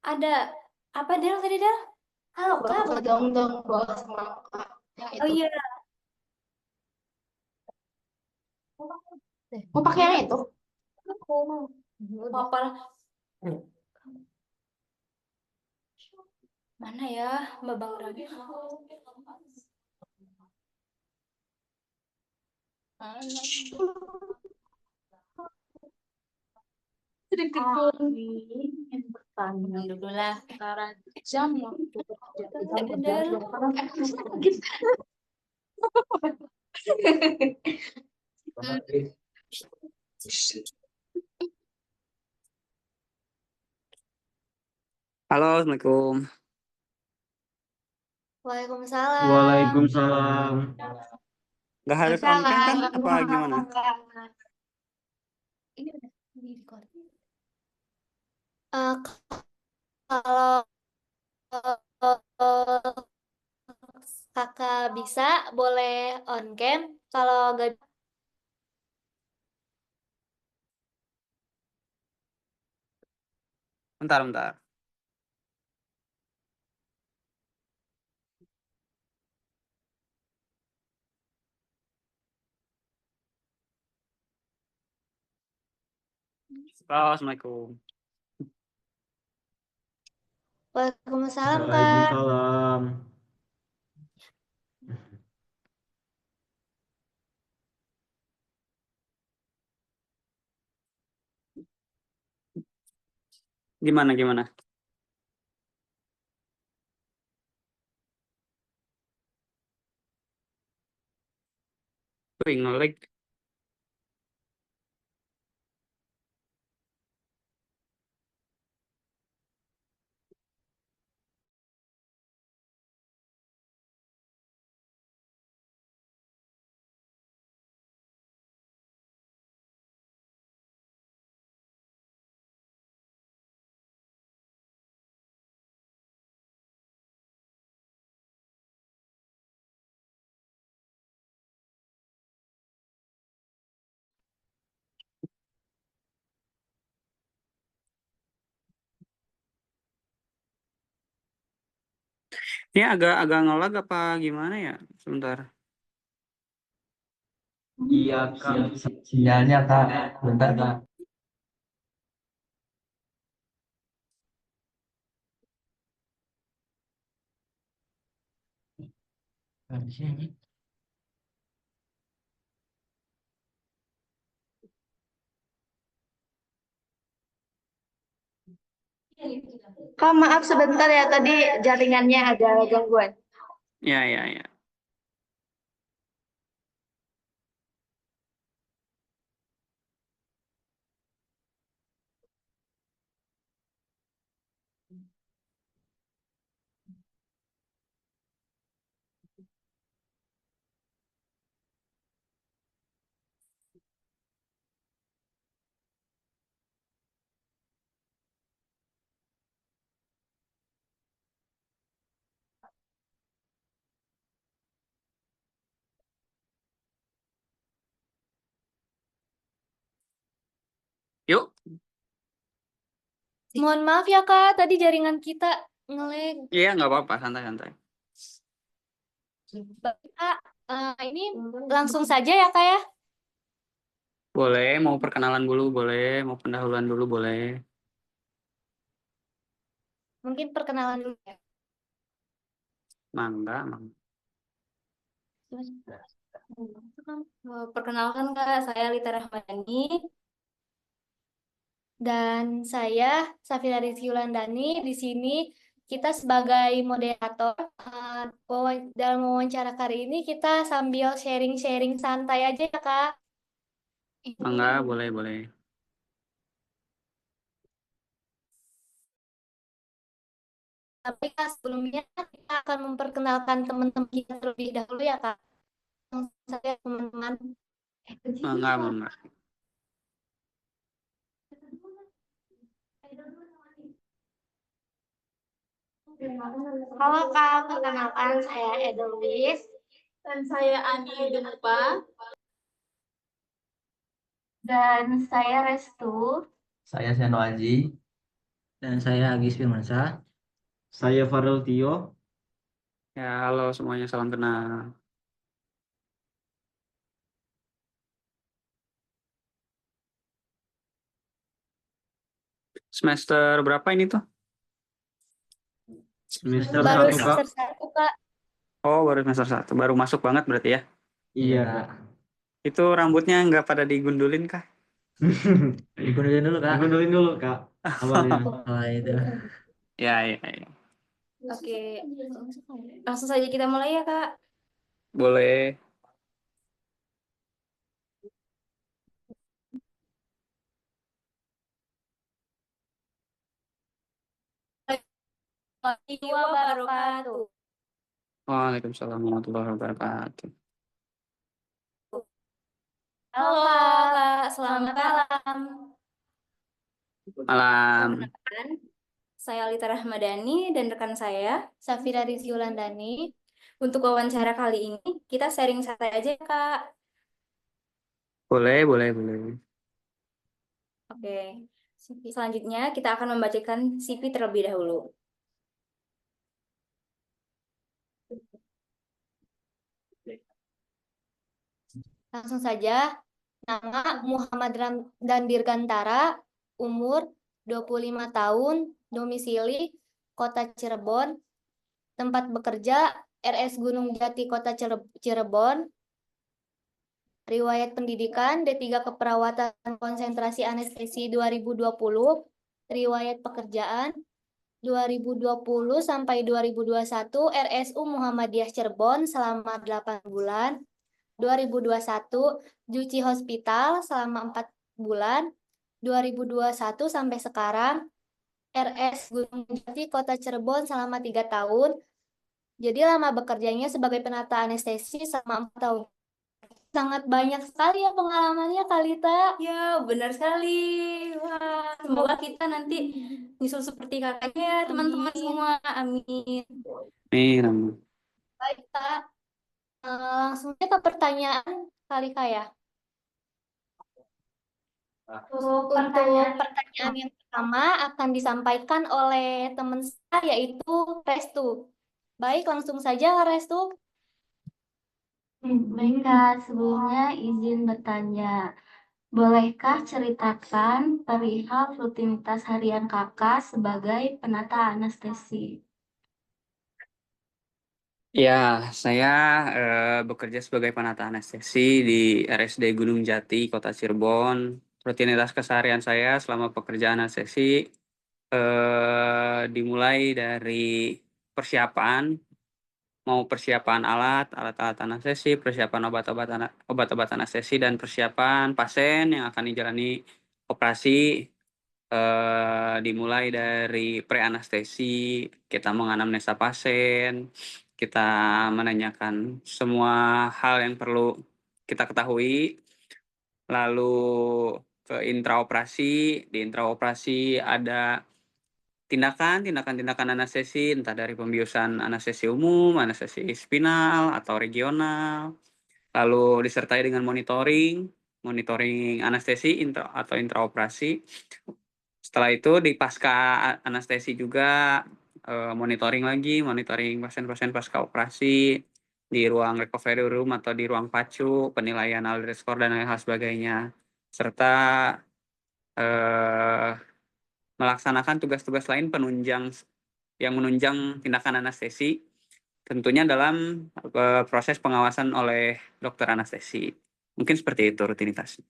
Ada apa Del tadi Del? Halo Kak, Bapak dong bawa sama Kak. Yang oh itu. iya. Mau pakai yang itu? Mau apa? Mana ya Mbak Bang Rani? Sedikit yang bertanya. Dulu lah. Antara jam waktu Ada Del. Halo, Assalamualaikum. Waalaikumsalam. Waalaikumsalam. Nggak harus on cam kan? Apa gimana? Ini udah di record. Kalau kakak bisa boleh on cam. Kalau gak Bentar, bentar. Halo, Assalamualaikum. Waalaikumsalam Kak. Waalaikumsalam. Gimana, gimana? Wih, ngelik. Ini agak ngelag apa gimana ya? Sebentar. Iya, Kak. Sinyalnya, Kak. Bentar, Kak. Kak, maaf sebentar ya, tadi jaringannya ada gangguan. Ya, ya, ya. Yuk. Mohon maaf ya Kak, tadi jaringan kita nge-lag. Iya, nggak apa-apa. Santai-santai. Kak, ini langsung saja ya Kak ya? Boleh, mau perkenalan dulu, boleh. Mau pendahuluan dulu, boleh. Mungkin perkenalan dulu ya. Mangga, mangga. Perkenalkan Kak, saya Lita Rahmadani dan saya Safira Rizky Wulandani. Di sini kita sebagai moderator dalam wawancara kali ini kita sambil sharing-sharing santai aja ya Kak. Mangga, boleh, boleh. Tapi Kak, sebelumnya kita akan memperkenalkan teman-teman kita terlebih dahulu ya Kak. Saya teman-teman. Mangga, mangga. Halo Kak, perkenalkan saya Edelwis. Dan saya Ani Demupa. Dan saya Restu. Saya Seno Aji. Dan saya Agis Firmansyah. Saya Farel Tio. Ya, halo semuanya, salam kenal. Semester berapa ini tuh? Semester Baru 1, Kak. semester 1, Kak. Oh, baru semester 1. Baru masuk banget berarti ya? Iya, Ya, Kak. Itu rambutnya nggak pada digundulin kah? digundulin dulu Kak. Digundulin dulu, Kak. Awalnya. Oh, itu. Ya, ya, ya. Oke, langsung saja kita mulai ya, Kak. Boleh. Warahmatullahi wabarakatuh. Waalaikumsalam warahmatullahi wabarakatuh. Halo, Kak. Selamat malam. Malam. Perkenalkan, saya Alita Rahmadani dan rekan saya, Safira Rizkyulandani. Untuk wawancara kali ini, kita sharing santai aja, Kak. Boleh, boleh, boleh. Oke. Selanjutnya, kita akan membacakan CV terlebih dahulu. Langsung saja, nama Muhammad dan Dirgantara, umur 25 tahun, domisili Kota Cirebon, tempat bekerja RS Gunung Jati Kota Cirebon, riwayat pendidikan D3 Keperawatan Konsentrasi Anestesi 2020, riwayat pekerjaan 2020 sampai 2021 RSU Muhammadiyah Cirebon selama 8 bulan, 2021 Juci Hospital selama 4 bulan, 2021 sampai sekarang RS Gunung Jati Kota Cirebon selama 3 tahun. Jadi lama bekerjanya sebagai penata anestesi selama 4 tahun. Sangat banyak sekali ya pengalamannya, Kalita. Ya, benar sekali. Wah, semoga kita nanti nyusul seperti kakaknya ya, teman-teman semua. Amin. Amin. Baik, Kak. Langsung aja ke pertanyaan Kalika ya. Untuk pertanyaan yang pertama akan disampaikan oleh teman saya, yaitu Restu. Baik, langsung saja Restu. Baik, Kak. Sebelumnya izin bertanya. Bolehkah ceritakan perihal rutinitas harian Kakak sebagai penata anestesi? Ya, saya bekerja sebagai penata anestesi di RSD Gunung Jati, Kota Cirebon. Rutinitas keseharian saya selama pekerjaan anestesi dimulai dari persiapan, mau persiapan alat-alat anestesi, persiapan obat-obat anestesi, dan persiapan pasien yang akan dijalani operasi. Dimulai dari pre-anestesi, kita menganamnesa pasien, kita menanyakan semua hal yang perlu kita ketahui, lalu ke intraoperasi. Di intraoperasi ada tindakan anestesi, entah dari pembiusan anestesi umum, anestesi spinal, atau regional, lalu disertai dengan monitoring anestesi atau intraoperasi. Setelah itu di pasca anestesi juga monitoring pasien-pasien pasca operasi di ruang recovery room atau di ruang pacu, penilaian ALDRE score dan hal sebagainya, serta eh, melaksanakan tugas-tugas lain yang menunjang tindakan anestesi, tentunya dalam proses pengawasan oleh dokter anestesi. Mungkin seperti itu rutinitasnya.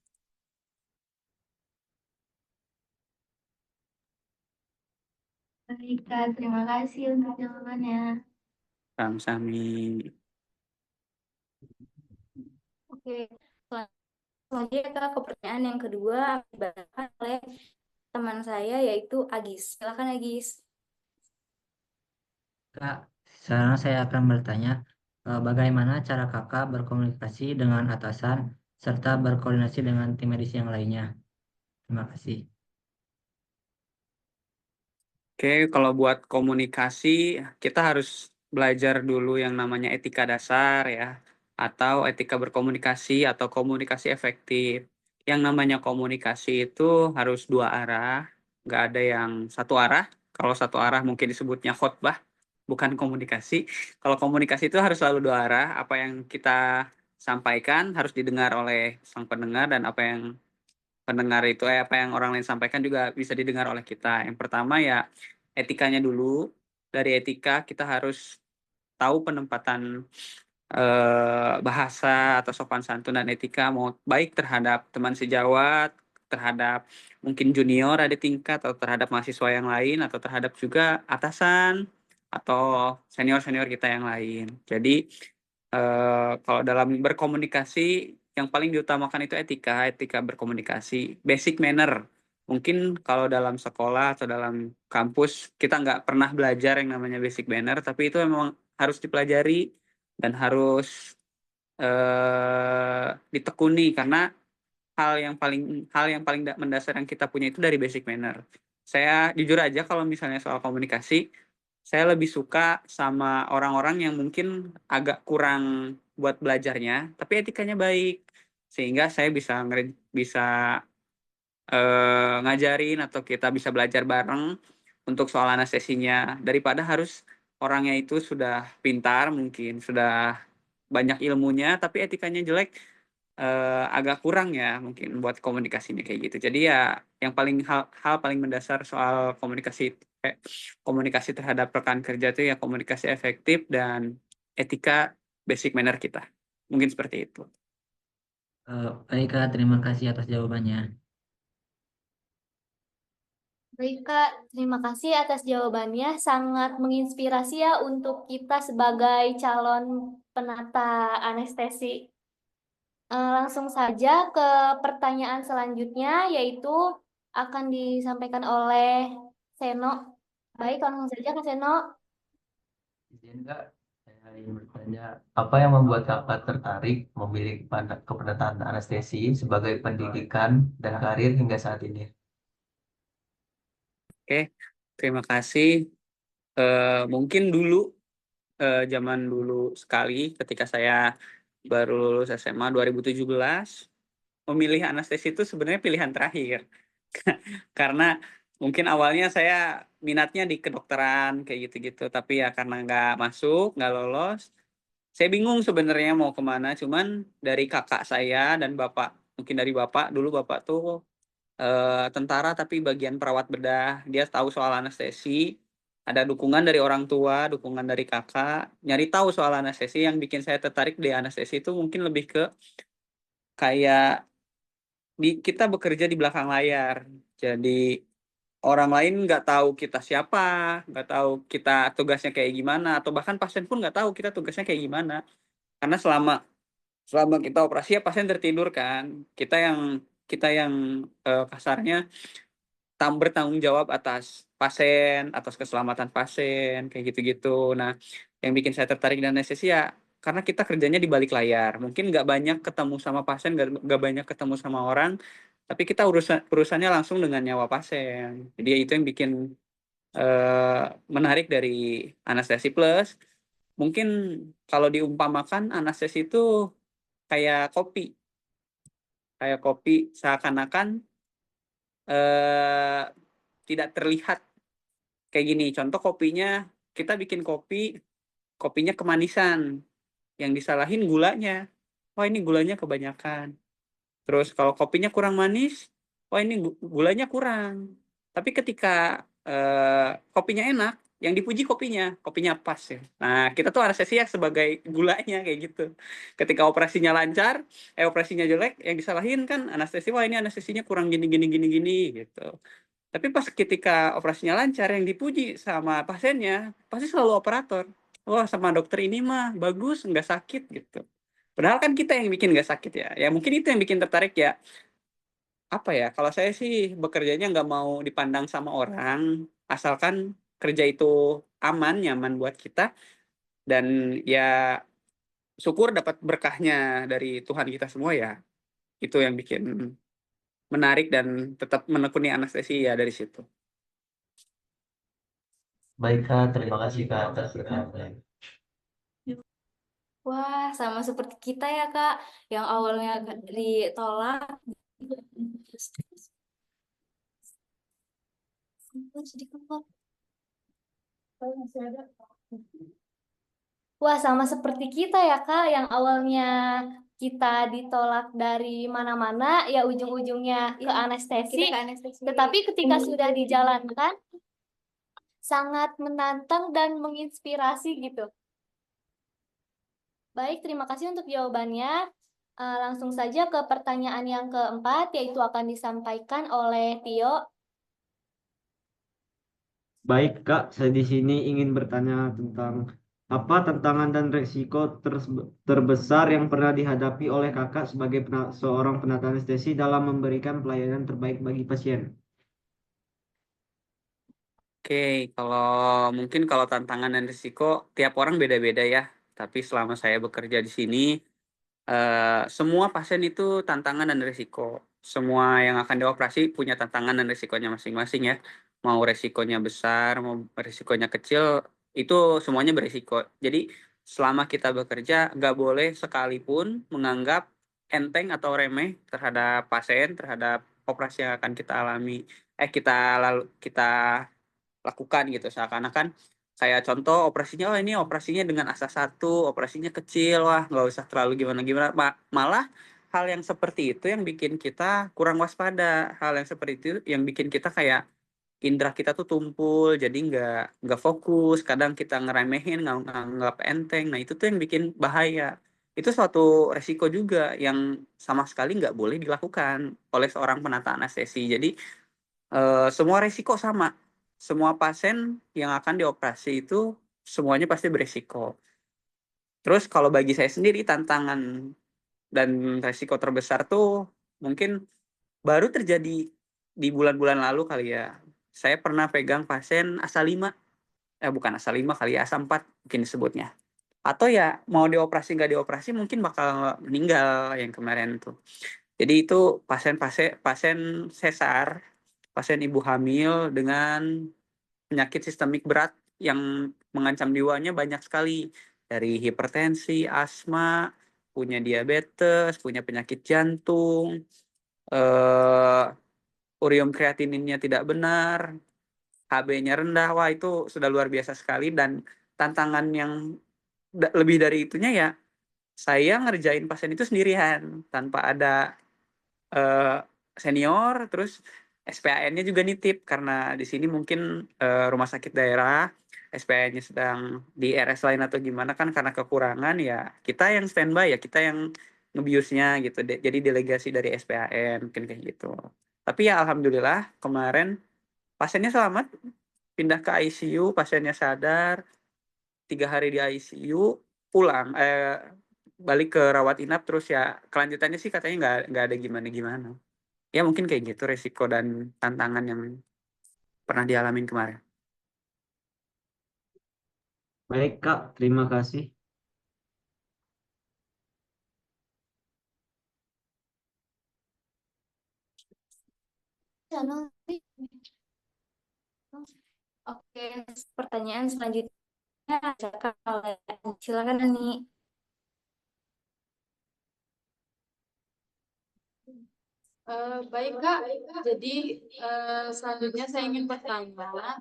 Baik, Kak. Terima kasih untuk jawabannya. Sami. Oke, selanjutnya ke pertanyaan yang kedua dibacakan oleh teman saya, yaitu Agis. Silakan Agis. Kak, sekarang saya akan bertanya, bagaimana cara Kakak berkomunikasi dengan atasan serta berkoordinasi dengan tim medis yang lainnya? Terima kasih. Oke, kalau buat komunikasi, kita harus belajar dulu yang namanya etika dasar ya, atau etika berkomunikasi atau komunikasi efektif. Yang namanya komunikasi itu harus dua arah, nggak ada yang satu arah. Kalau satu arah mungkin disebutnya khotbah, bukan komunikasi. Kalau komunikasi itu harus selalu dua arah. Apa yang kita sampaikan harus didengar oleh sang pendengar, dan apa yang pendengar itu apa yang orang lain sampaikan juga bisa didengar oleh kita. Yang pertama ya etikanya dulu. Dari etika kita harus tahu penempatan bahasa atau sopan santun dan etika, mau baik terhadap teman sejawat, terhadap mungkin junior ada tingkat, atau terhadap mahasiswa yang lain, atau terhadap juga atasan atau senior-senior kita yang lain. Jadi kalau dalam berkomunikasi yang paling diutamakan itu etika berkomunikasi, basic manner. Mungkin kalau dalam sekolah atau dalam kampus kita nggak pernah belajar yang namanya basic manner, tapi itu memang harus dipelajari dan harus ditekuni, karena hal yang paling mendasar yang kita punya itu dari basic manner. Saya jujur aja kalau misalnya soal komunikasi, saya lebih suka sama orang-orang yang mungkin agak kurang buat belajarnya, tapi etikanya baik, sehingga saya bisa ngajarin atau kita bisa belajar bareng untuk soal anestesinya, daripada harus orangnya itu sudah pintar, mungkin sudah banyak ilmunya, tapi etikanya jelek, agak kurang ya mungkin buat komunikasinya kayak gitu. Jadi ya yang hal paling mendasar soal komunikasi terhadap rekan kerja itu ya komunikasi efektif dan etika basic manner kita. Mungkin seperti itu. Baik Kak, terima kasih atas jawabannya. Baik Kak, terima kasih atas jawabannya. Sangat menginspirasi ya untuk kita sebagai calon penata anestesi. Langsung saja ke pertanyaan selanjutnya, yaitu akan disampaikan oleh Seno. Baik, langsung saja ke Seno. Izin Kak, saya ingin bertanya, apa yang membuat Kakak tertarik memilih kepenataan anestesi sebagai pendidikan dan karir hingga saat ini? Oke, terima kasih. Mungkin dulu zaman dulu sekali ketika saya baru lulus SMA 2017, memilih anestesi itu sebenarnya pilihan terakhir. Karena mungkin awalnya saya minatnya di kedokteran kayak gitu-gitu, tapi ya karena nggak masuk, nggak lolos, saya bingung sebenarnya mau kemana. Cuman dari kakak saya dan bapak, mungkin dari bapak, dulu bapak tuh tentara tapi bagian perawat bedah, dia tahu soal anestesi, ada dukungan dari orang tua, dukungan dari kakak, nyari tahu soal anestesi. Yang bikin saya tertarik di anestesi itu mungkin lebih ke kayak kita bekerja di belakang layar. Jadi orang lain nggak tahu kita siapa, nggak tahu kita tugasnya kayak gimana, atau bahkan pasien pun nggak tahu kita tugasnya kayak gimana. Karena selama kita operasi ya pasien tertidur kan. Kita yang kasarnya bertanggung jawab atas pasien, atas keselamatan pasien, kayak gitu-gitu. Nah, yang bikin saya tertarik dan anestesi ya karena kita kerjanya di balik layar. Mungkin nggak banyak ketemu sama pasien, nggak banyak ketemu sama orang, tapi kita urusannya langsung dengan nyawa pasien. Jadi itu yang bikin menarik dari anestesi. Plus mungkin kalau diumpamakan anestesi itu kayak kopi seakan-akan eh, tidak terlihat kayak gini. Contoh kopinya, kita bikin kopinya kemanisan, yang disalahin gulanya. Wah, ini gulanya kebanyakan. Terus kalau kopinya kurang manis, wah ini gulanya kurang. Tapi ketika kopinya enak, yang dipuji kopinya pas ya. Nah, kita tuh anestesi ya sebagai gulanya kayak gitu. Ketika operasinya lancar, operasinya jelek, yang disalahin kan anestesi, wah ini anestesinya kurang gini gini gini gini gitu. Tapi pas ketika operasinya lancar, yang dipuji sama pasiennya pasti selalu operator. Wah, sama dokter ini mah bagus, nggak sakit gitu. Padahal kan kita yang bikin nggak sakit ya. Ya mungkin itu yang bikin tertarik ya. Apa ya? Kalau saya sih bekerjanya nggak mau dipandang sama orang, asalkan kerja itu aman, nyaman buat kita, dan ya syukur dapat berkahnya dari Tuhan kita semua ya. Itu yang bikin menarik dan tetap menekuni anestesi ya dari situ. Baik Kak, terima kasih Kak atas pertanyaannya. Wah, sama seperti kita ya Kak, yang awalnya ditolak. Wah, sama seperti kita ya, Kak, yang awalnya kita ditolak dari mana-mana, ya ujung-ujungnya ke anestesi, tetapi ketika sudah dijalankan, sangat menantang dan menginspirasi gitu. Baik, terima kasih untuk jawabannya. Langsung saja ke pertanyaan yang keempat, yaitu akan disampaikan oleh Tio. Baik, Kak, saya di sini ingin bertanya tentang apa tantangan dan resiko terbesar yang pernah dihadapi oleh Kakak sebagai seorang penata anestesi dalam memberikan pelayanan terbaik bagi pasien. Oke, kalau tantangan dan risiko tiap orang beda-beda ya. Tapi selama saya bekerja di sini, semua pasien itu tantangan dan risiko. Semua yang akan dioperasi punya tantangan dan risikonya masing-masing ya. Mau resikonya besar, mau resikonya kecil, itu semuanya berisiko. Jadi selama kita bekerja, nggak boleh sekalipun menganggap enteng atau remeh terhadap pasien, terhadap operasi yang akan kita alami. Kita lakukan gitu, seakan-akan kayak contoh operasinya, oh ini operasinya dengan asa satu, operasinya kecil, wah nggak usah terlalu gimana-gimana. Malah hal yang seperti itu yang bikin kita kurang waspada, hal yang seperti itu yang bikin kita kayak indera kita tuh tumpul, jadi nggak fokus, kadang kita ngeremehin, nganggap enteng. Nah itu tuh yang bikin bahaya. Itu suatu resiko juga yang sama sekali nggak boleh dilakukan oleh seorang penata anestesi. Jadi semua resiko sama. Semua pasien yang akan dioperasi itu semuanya pasti beresiko. Terus kalau bagi saya sendiri tantangan dan resiko terbesar tuh mungkin baru terjadi di bulan-bulan lalu kali ya. Saya pernah pegang pasien asa 5, bukan asa 5 kali ya, asa 4 mungkin disebutnya. Atau ya mau dioperasi nggak dioperasi mungkin bakal meninggal yang kemarin tuh. Jadi itu pasien sesar, pasien ibu hamil dengan penyakit sistemik berat yang mengancam jiwanya banyak sekali. Dari hipertensi, asma, punya diabetes, punya penyakit jantung, urium kreatininnya tidak benar, HB-nya rendah. Wah, itu sudah luar biasa sekali. Dan tantangan yang lebih dari itunya ya, saya ngerjain pasien itu sendirian tanpa ada senior. Terus SPAN-nya juga nitip karena di sini mungkin rumah sakit daerah SPAN-nya sedang di RS lain atau gimana kan, karena kekurangan ya kita yang standby, ya kita yang ngebiusnya gitu. Jadi delegasi dari SPAN mungkin kayak gitu. Tapi ya alhamdulillah kemarin pasiennya selamat, pindah ke ICU, pasiennya sadar, 3 hari di ICU, pulang balik ke rawat inap. Terus ya kelanjutannya sih katanya nggak ada gimana-gimana. Ya mungkin kayak gitu resiko dan tantangan yang pernah dialamin kemarin. Baik, Kak, terima kasih. Oke, pertanyaan selanjutnya silakan Ani. Baik Kak, jadi selanjutnya saya ingin bertanya,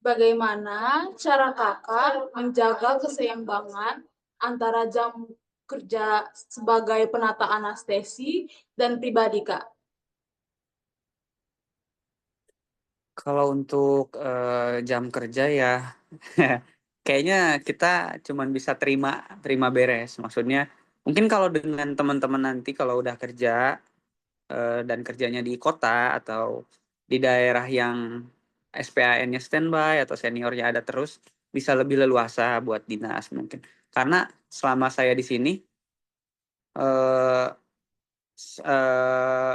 bagaimana cara Kakak menjaga keseimbangan antara jam kerja sebagai penata anestesi dan pribadi Kak? Kalau untuk jam kerja ya kayaknya kita cuman bisa terima beres. Maksudnya mungkin kalau dengan teman-teman nanti kalau udah kerja dan kerjanya di kota atau di daerah yang SPAN-nya standby atau seniornya ada terus, bisa lebih leluasa buat dinas mungkin. Karena selama saya di sini eh, eh,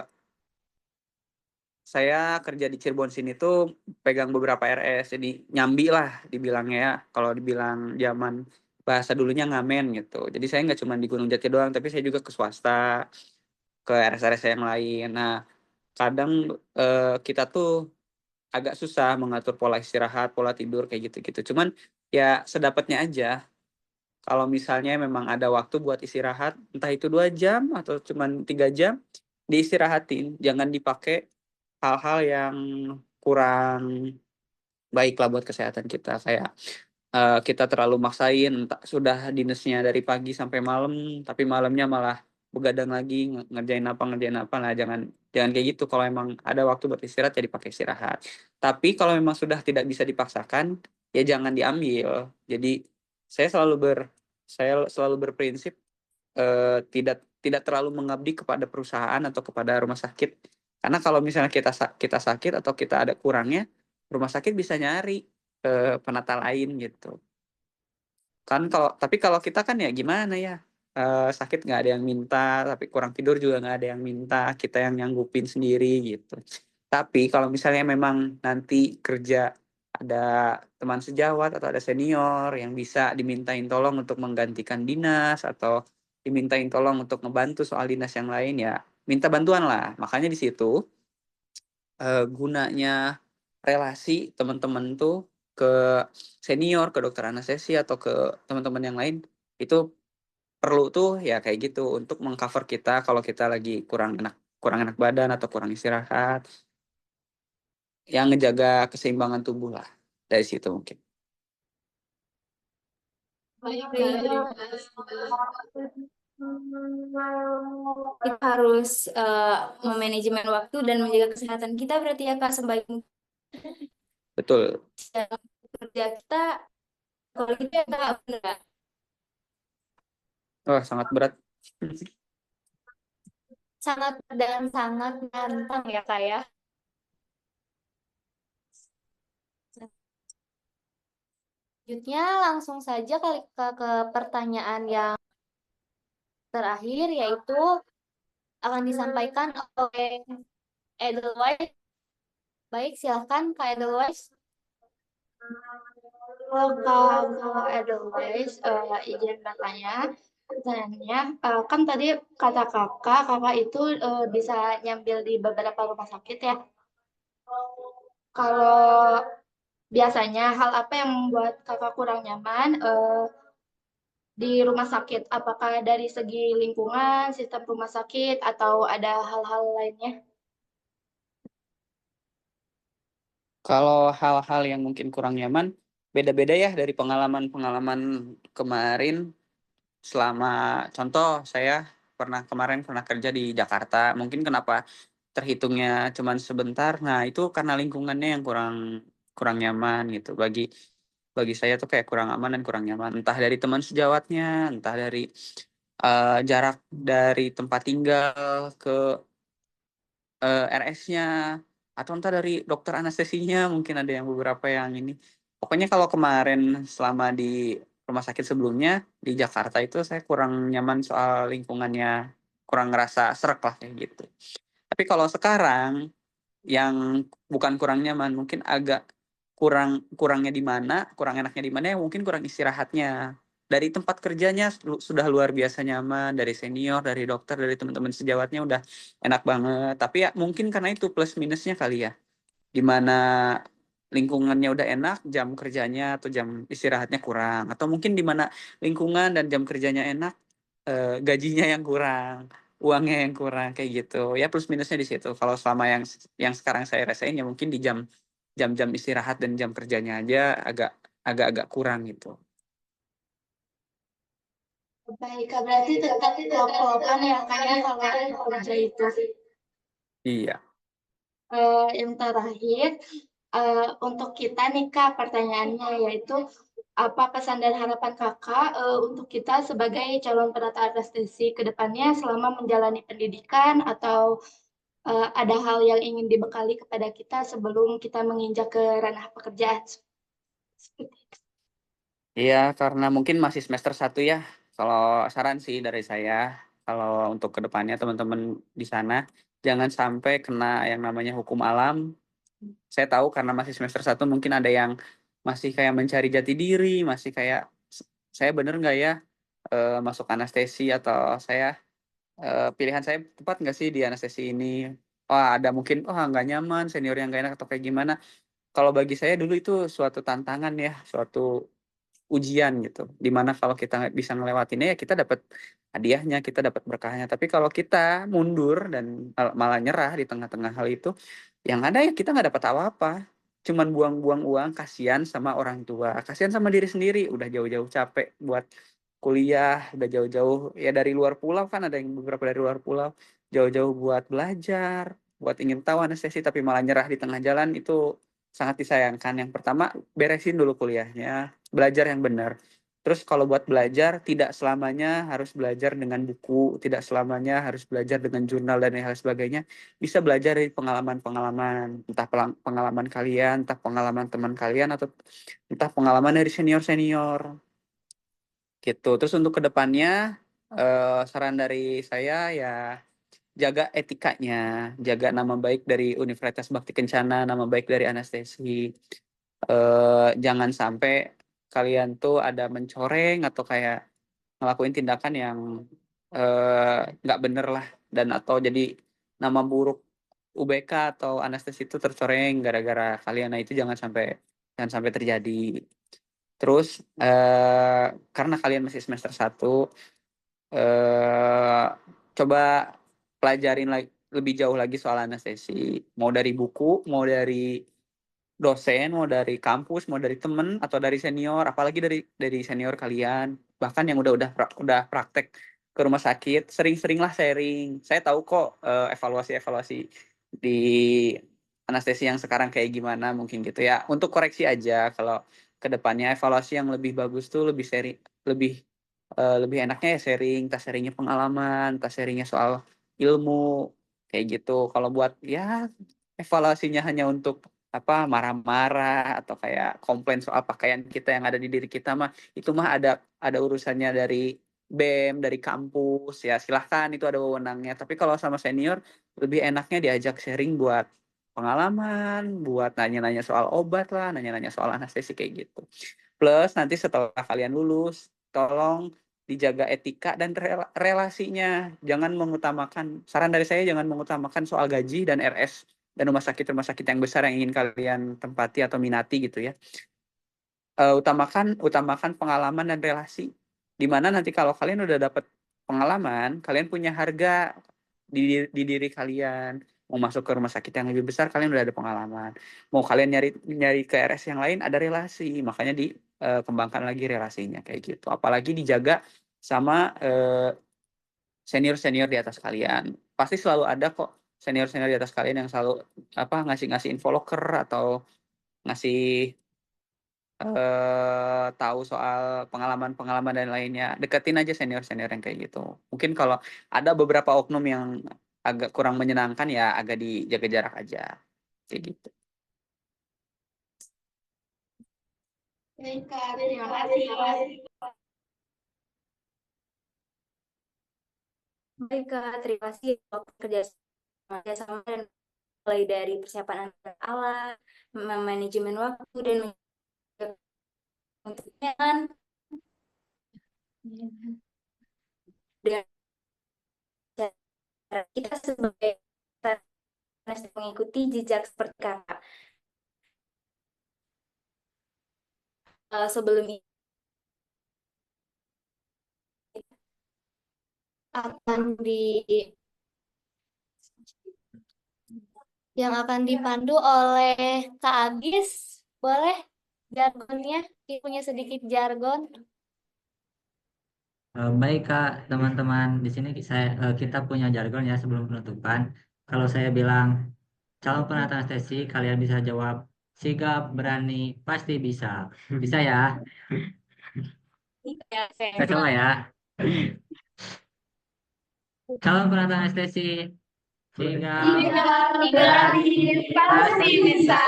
saya kerja di Cirebon sini tuh pegang beberapa RS, jadi nyambi lah dibilangnya ya. Kalau dibilang zaman bahasa dulunya ngamen gitu. Jadi saya nggak cuma di Gunung Jati doang, tapi saya juga ke swasta, ke RS-RS yang lain. Nah, kadang kita tuh agak susah mengatur pola istirahat, pola tidur kayak gitu-gitu. Cuman ya sedapatnya aja. Kalau misalnya memang ada waktu buat istirahat, entah itu 2 jam atau cuman 3 jam, diistirahatin. Jangan dipakai hal-hal yang kurang baiklah buat kesehatan kita. Kayak kita terlalu maksain, sudah dinasnya dari pagi sampai malam, tapi malamnya malah begadang lagi ngerjain apa. Nah, jangan kayak gitu. Kalau emang ada waktu buat istirahat, ya dipakai istirahat. Tapi kalau memang sudah tidak bisa dipaksakan, ya jangan diambil. Jadi saya selalu berprinsip tidak terlalu mengabdi kepada perusahaan atau kepada rumah sakit. Karena kalau misalnya kita sakit atau kita ada kurangnya, rumah sakit bisa nyari penata lain gitu. Kan tapi kalau kita kan ya gimana ya? Sakit nggak ada yang minta, tapi kurang tidur juga nggak ada yang minta, kita yang nyanggupin sendiri gitu. Tapi kalau misalnya memang nanti kerja ada teman sejawat atau ada senior yang bisa dimintain tolong untuk menggantikan dinas atau dimintain tolong untuk ngebantu soal dinas yang lain, ya minta bantuan lah. Makanya di situ gunanya relasi teman-teman tuh ke senior, ke dokter anestesi atau ke teman-teman yang lain, itu perlu tuh ya kayak gitu untuk mengcover kita kalau kita lagi kurang enak badan atau kurang istirahat, yang ngejaga keseimbangan tubuh lah dari situ mungkin. Baik, Kak, terima kasih. Kita harus memanajemen waktu dan menjaga kesehatan kita berarti ya Kak sebaik mungkin Betul. kerja kita kalau gitu ya Kak bener nggak? Wah, sangat berat. Sangat dan sangat menantang ya Kak ya. Selanjutnya langsung saja kali ke pertanyaan yang terakhir, yaitu akan disampaikan oleh Edelweiss. Baik, silahkan Kak Edelweiss. Kalau Edelweiss, izin bertanya. Pertanyaannya, kan tadi kata kakak itu bisa nyambil di beberapa rumah sakit ya. Kalau biasanya hal apa yang membuat kakak kurang nyaman di rumah sakit? Apakah dari segi lingkungan, sistem rumah sakit, atau ada hal-hal lainnya? Kalau hal-hal yang mungkin kurang nyaman, beda-beda ya dari pengalaman-pengalaman kemarin. Selama contoh, saya kemarin pernah kerja di Jakarta. Mungkin kenapa terhitungnya cuman sebentar. Nah, itu karena lingkungannya yang kurang nyaman gitu. Bagi saya tuh kayak kurang aman dan kurang nyaman. Entah dari teman sejawatnya, entah dari jarak dari tempat tinggal ke RS-nya, atau entah dari dokter anestesinya, mungkin ada yang beberapa yang ini. Pokoknya kalau kemarin selama di rumah sakit sebelumnya di Jakarta itu saya kurang nyaman soal lingkungannya, kurang ngerasa srek lah kayak gitu. Tapi kalau sekarang yang bukan kurang nyaman, mungkin agak kurangnya di mana, kurang enaknya di mana, ya mungkin kurang istirahatnya. Dari tempat kerjanya sudah luar biasa nyaman, dari senior, dari dokter, dari teman-teman sejawatnya udah enak banget. Tapi ya mungkin karena itu plus minusnya kali ya. Di mana lingkungannya udah enak, jam kerjanya atau jam istirahatnya kurang. Atau mungkin di mana lingkungan dan jam kerjanya enak, gajinya yang kurang, uangnya yang kurang kayak gitu. Ya plus minusnya di situ. Kalau selama yang sekarang saya rasain ya mungkin di jam-jam istirahat dan jam kerjanya aja agak kurang gitu. Baik, Kak, berarti tetap klop-klopan ya kayaknya kalau kerja itu. Iya. Yang terakhir, untuk kita nih Kak, pertanyaannya yaitu apa pesan dan harapan Kakak untuk kita sebagai calon penata anestesi ke depannya selama menjalani pendidikan atau ada hal yang ingin dibekali kepada kita sebelum kita menginjak ke ranah pekerjaan? Seperti itu. Iya, karena mungkin masih semester 1 ya. Kalau saran sih dari saya, kalau untuk kedepannya teman-teman di sana, jangan sampai kena yang namanya hukum alam. Saya tahu karena masih semester 1 mungkin ada yang masih kayak mencari jati diri, masih kayak, saya bener nggak ya masuk anestesi, atau pilihan saya tepat nggak sih di anestesi ini. Oh, ada mungkin, nggak nyaman, senior yang nggak enak atau kayak gimana. Kalau bagi saya dulu itu suatu tantangan ya, suatu ujian gitu, dimana kalau kita nggak bisa ngelewatinnya ya kita dapat hadiahnya, kita dapat berkahnya. Tapi kalau kita mundur dan malah nyerah di tengah-tengah hal itu, yang ada ya kita nggak dapat apa-apa. cuman buang-buang uang, kasihan sama orang tua, kasihan sama diri sendiri, udah jauh-jauh capek buat kuliah, udah jauh-jauh ya dari luar pulau, kan ada yang beberapa dari luar pulau, jauh-jauh buat belajar, buat ingin tahu anestesi tapi malah nyerah di tengah jalan, itu sangat disayangkan. Yang pertama, beresin dulu kuliahnya, belajar yang benar. Terus kalau buat belajar, tidak selamanya harus belajar dengan buku, tidak selamanya harus belajar dengan jurnal dan hal sebagainya. Bisa belajar dari pengalaman-pengalaman, entah pengalaman kalian, entah pengalaman teman kalian, atau entah pengalaman dari senior-senior. Gitu. Terus untuk kedepannya, saran dari saya ya jaga etikanya, jaga nama baik dari Universitas Bakti Kencana, nama baik dari anestesi. Jangan sampai kalian tuh ada mencoreng atau kayak ngelakuin tindakan yang nggak bener lah, dan atau jadi nama buruk UBK atau anestesi itu tercoreng gara-gara kalian. Nah, itu jangan sampai terjadi. Terus karena kalian masih semester 1, coba pelajarin lebih jauh lagi soal anestesi, mau dari buku, mau dari dosen, mau dari kampus, mau dari temen atau dari senior, apalagi dari senior kalian, bahkan yang udah praktek ke rumah sakit, sering-seringlah sharing. Saya tahu kok evaluasi di anestesi yang sekarang kayak gimana, mungkin gitu ya. Untuk koreksi aja, kalau kedepannya evaluasi yang lebih bagus tuh lebih seri, lebih enaknya ya sharing, tas sharingnya pengalaman, tas sharingnya soal ilmu kayak gitu. Kalau buat ya evaluasinya hanya untuk apa, marah-marah atau kayak komplain soal pakaian kita yang ada di diri kita mah, itu mah ada urusannya dari BEM, dari kampus, ya silahkan, itu ada wewenangnya. Tapi kalau sama senior lebih enaknya diajak sharing buat pengalaman, buat nanya-nanya soal obat lah, nanya-nanya soal anestesi kayak gitu. Plus nanti setelah kalian lulus, tolong dijaga etika dan relasinya. Jangan mengutamakan, saran dari saya jangan mengutamakan soal gaji dan RS dan rumah sakit yang besar yang ingin kalian tempati atau minati gitu ya. Utamakan pengalaman dan relasi. Dimana nanti kalau kalian udah dapat pengalaman, kalian punya harga di diri kalian. Mau masuk ke rumah sakit yang lebih besar, kalian udah ada pengalaman. Mau kalian nyari ke RS yang lain, ada relasi. Makanya dikembangkan lagi relasinya kayak gitu. Apalagi dijaga sama senior-senior di atas kalian. Pasti selalu ada kok senior-senior di atas kalian yang selalu apa, ngasih info loker atau ngasih tahu soal pengalaman-pengalaman dan lainnya. Deketin aja senior-senior yang kayak gitu. Mungkin kalau ada beberapa oknum yang agak kurang menyenangkan ya agak dijaga jarak aja. Kayak gitu. Baik, Kak. Terima kasih. Baik, Kak. Terima kasih kerjasama dan mulai dari persiapan alat, manajemen waktu, dan untuk kan dengan cara kita sebagai mengikuti jejak seperti Kakak. Sebelum ini yang akan dipandu oleh Kak Agis, boleh jargonnya, punya sedikit jargon. Baik Kak, teman-teman, di sini kita punya jargon ya sebelum penutupan. Kalau saya bilang calon penata anestesi, kalian bisa jawab sigap, berani, pasti bisa. Bisa ya? Saya coba ya. Calon penata anestesi, sigap, Berani, pasti bisa.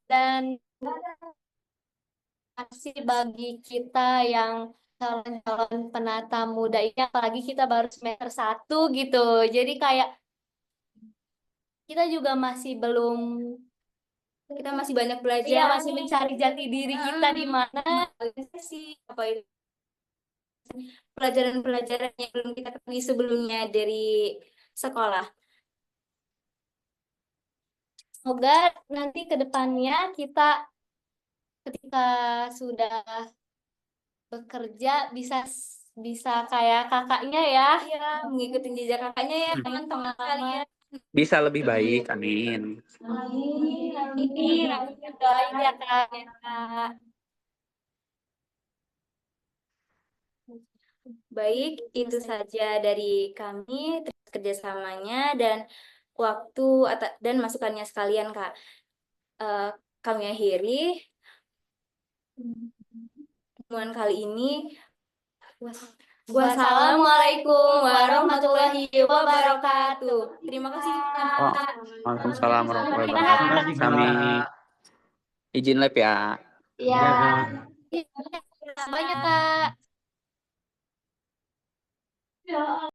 Dan kasih bagi kita yang calon-calon penata muda ini, apalagi kita baru semester 1 gitu. Jadi kayak kita juga masih kita masih banyak belajar, ya masih mencari jati diri kita di mana sih apa itu pelajaran-pelajaran yang belum kita ketahui sebelumnya dari sekolah. Semoga nanti ke depannya kita ketika sudah bekerja bisa kayak kakaknya ya. Ya, mengikuti jejak kakaknya ya teman-teman kalian. Bisa lebih baik, amin. Amin, Ini amin. doain ya Kak. Kak. Baik, itu saja dari kami terus kerjasamanya dan waktu dan masukannya sekalian, Kak. Kami akhiri pertemuan kali ini. Wassalamualaikum warahmatullahi wabarakatuh. Terima kasih, Kak. Waalaikumsalam warahmatullahi Terima wabarakatuh. kasih, Kak. Kami izin lab ya. Ya. Banyak Kak.